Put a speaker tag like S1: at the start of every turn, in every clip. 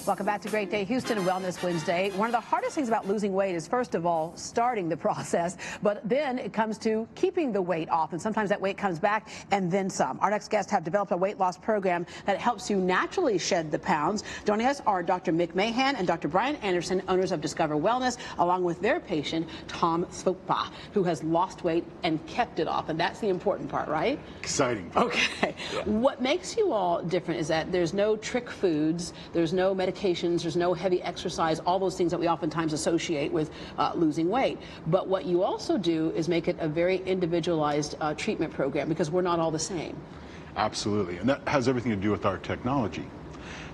S1: Welcome back to Great Day Houston Wellness Wednesday. One of the hardest things about losing weight is, first of all, starting the process, but then it comes to keeping the weight off, and sometimes that weight comes back and then some. Our next guests have developed a weight loss program that helps you naturally shed the pounds. Joining us are Dr. Mick Mahan and Dr. Brian Anderson, owners of Discover Wellness, along with their patient, Tom Svopa, who has lost weight and kept it off, and that's the important part, right?
S2: Exciting.
S1: Okay. Yeah. What makes you all different is that there's no trick foods, there's no medications, there's no heavy exercise, all those things that we oftentimes associate with losing weight. But what you also do is make it a very individualized treatment program, because we're not all the same.
S2: Absolutely, and that has everything to do with our technology.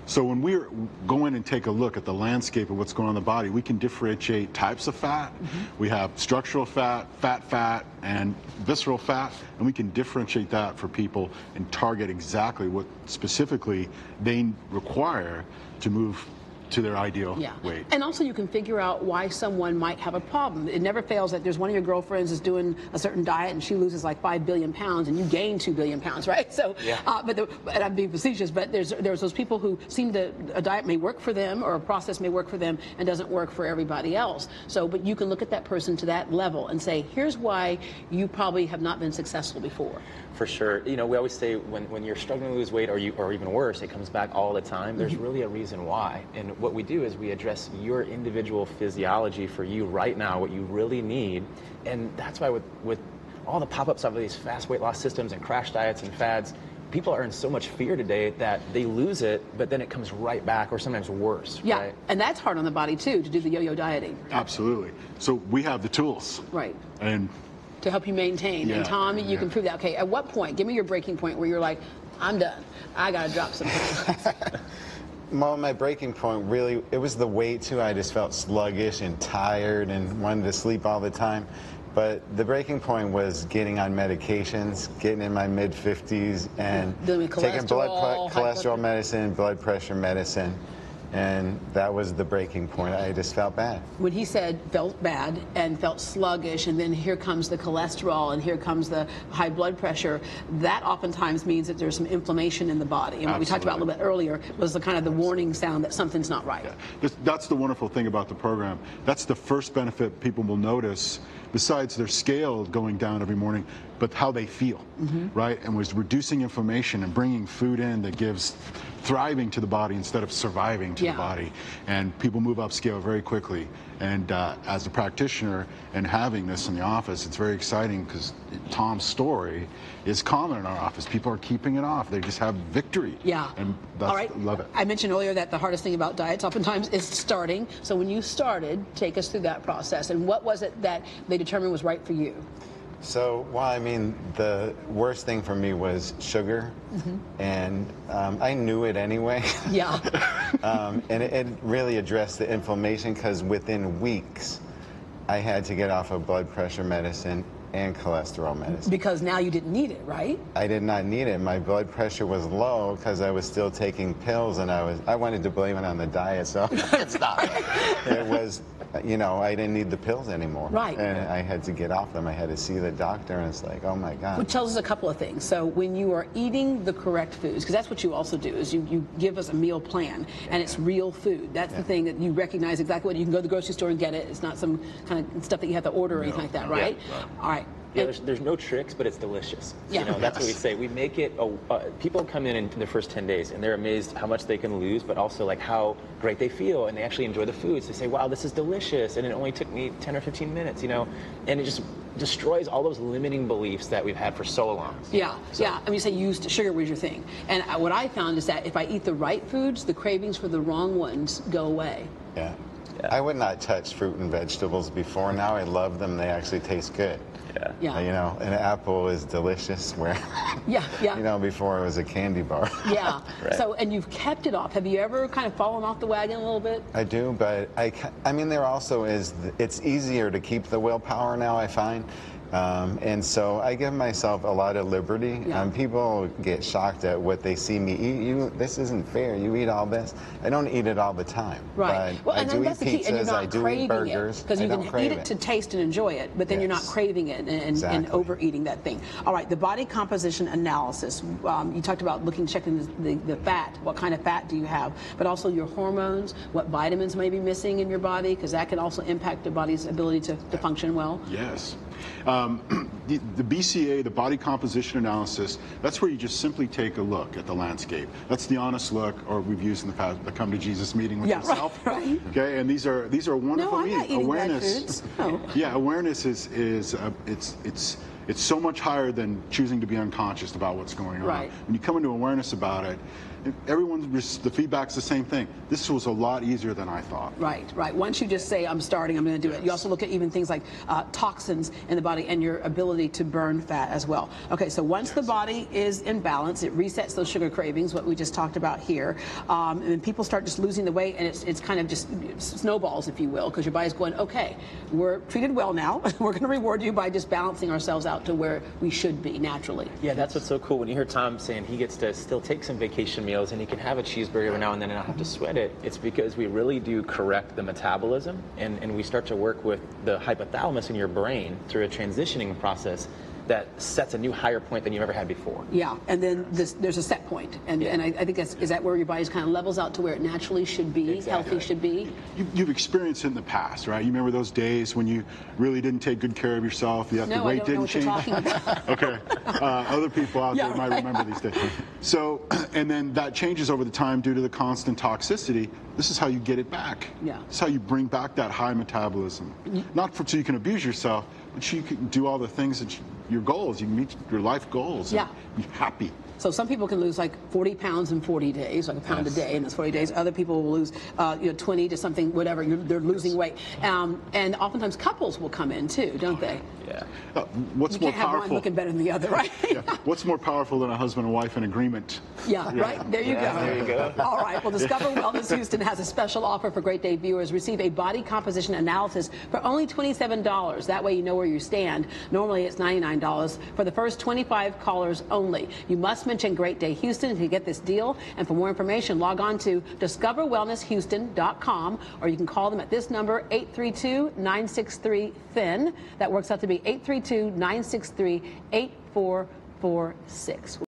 S2: So when we go in and take a look at the landscape of what's going on in the body, we can differentiate types of fat. We have structural fat, fat, and visceral fat, and we can differentiate that for people and target exactly what specifically they require to move to their ideal weight.
S1: And also you can figure out why someone might have a problem. It never fails that there's one of your girlfriends is doing a certain diet and she loses like 5 billion pounds and you gain 2 billion pounds, right? So, and I'm being facetious, but there's those people who seem to, a diet may work for them or a process may work for them and doesn't work for everybody else. So, but you can look at that person to that level and say, here's why you probably have not been successful before.
S3: For sure. You know, we always say when you're struggling to lose weight, or even worse, it comes back all the time, there's really a reason why. And what we do is we address your individual physiology for you right now, what you really need. And that's why with all the pop-ups of these fast weight loss systems and crash diets and fads, people are in so much fear today that they lose it, but then it comes right back, or sometimes worse.
S1: Yeah,
S3: right?
S1: And that's hard on the body too, to do the yo-yo dieting.
S2: Absolutely. So we have the tools.
S1: Right.
S2: And
S1: to help you maintain. And Tom, you can prove that. Okay, at what point, give me your breaking point where you're like, I'm done, I gotta drop some pounds.
S4: Well, my breaking point really, it was the weight too. I just felt sluggish and tired and wanted to sleep all the time. But the breaking point was getting on medications, getting in my mid-50s, and taking cholesterol medicine, blood pressure medicine. And that was the breaking point. I just felt bad. When
S1: he said felt bad and felt sluggish, and then here comes the cholesterol and here comes the high blood pressure, that oftentimes means that there's some inflammation in the body. And what we talked about a little bit earlier was the kind of the warning sound that something's not right.
S2: Yeah. That's the wonderful thing about the program. That's the first benefit people will notice, besides their scale going down every morning, but how they feel, right? And was reducing inflammation and bringing food in that gives thriving to the body instead of surviving to the body. And people move up scale very quickly. And as a practitioner and having this in the office, it's very exciting, because Tom's story is common in our office. People are keeping it off. They just have victory.
S1: Yeah.
S2: And that's,
S1: all right.
S2: Love it.
S1: I mentioned earlier that the hardest thing about diets oftentimes is starting. So when you started, take us through that process. And what was it that they determined was right for you?
S4: So, well, I mean, the worst thing for me was sugar, and I knew it anyway.
S1: Yeah.
S4: And it really addressed the inflammation, because within weeks, I had to get off of blood pressure medicine and cholesterol medicine. Because
S1: now you didn't need it, right?
S4: I did not need it. My blood pressure was low because I was still taking pills, and I wanted to blame it on the diet, so it's not. It was, you know, I didn't need the pills anymore.
S1: Right.
S4: And I had to get off them. I had to see the doctor, and it's like, oh my God.
S1: Which tells us a couple of things. So when you are eating the correct foods, because that's what you also do, is you give us a meal plan, and it's real food. That's the thing that you recognize exactly what you can go to the grocery store and get it. It's not some kind of stuff that you have to order or anything like that, right? All right.
S3: Yeah, there's no tricks, but it's delicious. Yeah. You know, that's what we say. We make it, people come in the first 10 days and they're amazed how much they can lose, but also like how great they feel, and they actually enjoy the foods. They say, wow, this is delicious, and it only took me 10 or 15 minutes, you know, and it just destroys all those limiting beliefs that we've had for so long.
S1: Yeah, yeah. I mean, you say used sugar was your thing. And what I found is that if I eat the right foods, the cravings for the wrong ones go away.
S4: Yeah. I would not touch fruit and vegetables before. Now I love them. They actually taste good.
S1: Yeah.
S4: You know, an apple is delicious, where, you know, before it was a candy bar.
S1: Yeah. So, and you've kept it off. Have you ever kind of fallen off the wagon a little bit?
S4: I do, but I mean, there also is, it's easier to keep the willpower now, I find, And so I give myself a lot of liberty.
S1: Yeah.
S4: People get shocked at what they see me eat. This isn't fair. You eat all this. I don't eat it all the time.
S1: Right.
S4: But
S1: Well,
S4: I
S1: and
S4: do
S1: then
S4: eat
S1: that's the key. And you're
S4: pizzas. I
S1: not
S4: do eat
S1: craving
S4: burgers.
S1: it, because you
S4: I don't
S1: can
S4: crave
S1: eat it to taste and enjoy it, but then you're not
S4: Yes.
S1: craving it and
S4: Exactly.
S1: overeating that thing. All right, the body composition analysis. You talked about checking the fat. What kind of fat do you have? But also your hormones, what vitamins may be missing in your body, because that can also impact the body's ability to function well.
S2: Yes. The BCA, the body composition analysis, that's where you just simply take a look at the landscape. That's the honest look, or we've used in the past, the come to Jesus meeting with yourself.
S1: Right.
S2: Okay, and these are wonderful.
S1: No, I'm not eating
S2: awareness.
S1: bad foods. No.
S2: Yeah, awareness it's so much higher than choosing to be unconscious about what's going on.
S1: Right.
S2: When you come into awareness about it, the feedback's the same thing. This was a lot easier than I thought.
S1: Right, right. Once you just say, I'm starting, I'm going to do it. You also look at even things like toxins in the body and your ability to burn fat as well. Okay, so once the body is in balance, it resets those sugar cravings, what we just talked about here. And then people start just losing the weight, and it's kind of just snowballs, if you will, because your body's going, okay, we're treated well now. We're going to reward you by just balancing ourselves out to where we should be naturally.
S3: Yeah, that's what's so cool. When you hear Tom saying he gets to still take some vacation meals and he can have a cheeseburger every now and then and not have to sweat it, it's because we really do correct the metabolism, and we start to work with the hypothalamus in your brain through a transitioning process that sets a new higher point than you've ever had before.
S1: Yeah, and then there's a set point, and I think is that where your body's kind of levels out to where it naturally should be,
S3: Exactly.
S1: healthy should be.
S2: You've experienced it in the past, right? You remember those days when you really didn't take good care of yourself, the
S1: No, I
S2: weight
S1: don't know
S2: didn't
S1: what you're
S2: change?
S1: talking about.
S2: Okay. Other people out there might remember these days. So, and then that changes over the time due to the constant toxicity. This is how you get it back.
S1: Yeah.
S2: This is how you bring back that high metabolism. Not so you can abuse yourself, but so you can do all the things that your goals, you can meet your life goals.
S1: Yeah.
S2: And be happy.
S1: So some people can lose like 40 pounds in 40 days, like a pound a day in those 40 days. Other people will lose 20 to something, whatever. They're losing weight. And oftentimes couples will come in too, don't they?
S3: Yeah.
S2: What's
S1: You
S2: more
S1: can't have one
S2: powerful?
S1: looking better than the other, right?
S2: Yeah. What's more powerful than a husband and wife in agreement?
S1: Yeah, right. There you go.
S3: There you go.
S1: All right. Well, Discover Wellness Houston has a special offer for Great Day viewers. Receive a body composition analysis for only $27. That way you know where you stand. Normally it's $99 for the first 25 callers only. You must mention Great Day Houston to get this deal. And for more information, log on to discoverwellnesshouston.com, or you can call them at this number, 832-963-THIN. That works out to be 832-963-8446.